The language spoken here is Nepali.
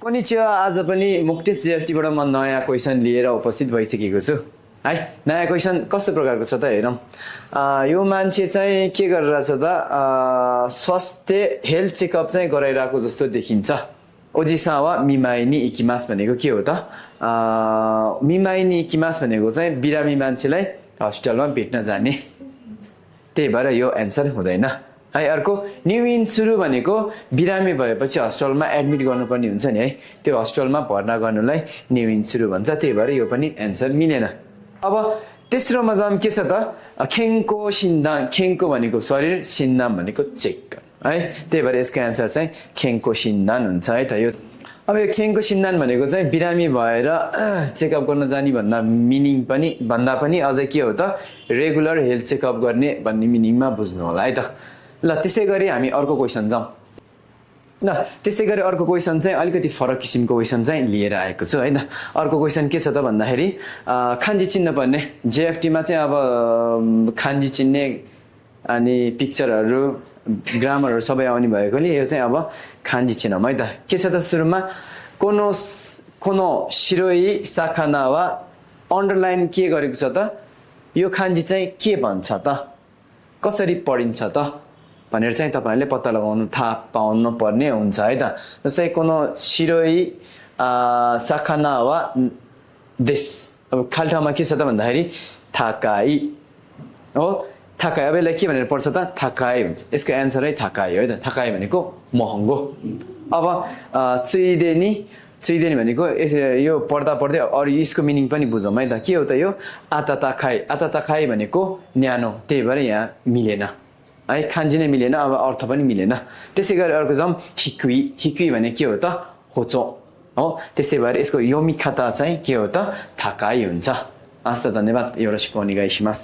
कोनिचिवा आज पनि मुक्ति विद्यार्थीबाट म नयाँ क्वेसन लिएर उपस्थित भइसकेको छु है। नयाँ क्वेसन कस्तो प्रकारको छ त हेरौँ। यो मान्छे चाहिँ के गरिरहेछ त स्वास्थ्य हेल्थ चेकअप चाहिँ गराइरहेको जस्तो देखिन्छ। ओजिसावा मिमाइनी इकिमास भनेको के हो त? मिमाइनी इकिमास भनेको चाहिँ बिरामी मान्छेलाई हस्पिटलमा भेट्न जाने, त्यही भएर यो एन्सर हुँदैन है। अर्को न्यु सुरु भनेको बिरामी भएपछि हस्पिटलमा एडमिट गर्नुपर्ने हुन्छ नि है, त्यो हस्पिटलमा भर्ना गर्नुलाई न्यु सुरु भन्छ, त्यही भएर यो पनि एन्सर मिलेन। अब तेस्रोमा जाम के छ त? खेङको सिन्दान, खेङको भनेको शरीर, सिन्दान भनेको चेक है, त्यही भएर यसको एन्सर चाहिँ खेङको सिन्दान हुन्छ है त। यो अब यो खेङको सिन्दान भनेको चाहिँ बिरामी भएर चेकअप गर्न जाने भन्दा मिनिङ पनि भन्दा पनि अझै के हो त रेगुलर हेल्थ चेकअप गर्ने भन्ने मिनिङमा बुझ्नु होला है त। ल त्यसै गरी हामी अर्को क्वेसन जाउँ। ल त्यसै गरी अर्को क्वेसन चाहिँ अलिकति फरक किसिमको क्वेसन चाहिँ लिएर आएको छु होइन। अर्को क्वेसन के छ त भन्दाखेरि खान्जी चिन्ह पर्ने जेएफटीमा चाहिँ अब खान्जी चिन्ने अनि पिक्चरहरू ग्रामरहरू सबै आउने भएकोले यो चाहिँ अब खान्जी चिन्ह है त। के छ त सुरुमा कोनो शिरोई साखाना वा अन्डरलाइन के गरेको छ त? यो खान्जी चाहिँ के भन्छ त, कसरी पढिन्छ त भनेर चाहिँ तपाईँहरूले पत्ता लगाउनु थाहा पाउनु पर्ने हुन्छ है त। जस्तै कोनो शिरोई साखाना वा देश, अब खाली ठाउँमा के छ त भन्दाखेरि थाकाई हो, थाकाई। अब यसलाई के भनेर पढ्छ त? थाकाई हुन्छ। यसको एन्सरै थाकाई हो है त। थाकाई भनेको महँगो। अब चुइदेनी, चुइदेनी भनेको यो पढ्दा पढ्दै अरू यसको मिनिङ पनि बुझौँ है त। के हो त यो? आताताखाई, आताताखाई भनेको न्यानो, त्यही भएर यहाँ मिलेन है, खान्जी नै मिलेन, अब अर्थ पनि मिलेन। त्यसै गरी अर्को जाउँ हिक्वी, हिक्वी भने के हो त? होचो हो, त्यसै भएर यसको योमिखाता चाहिँ के हो त? थाकाई हुन्छ। हस् त, धन्यवाद। एउटा सिकाउने गाइसिमास।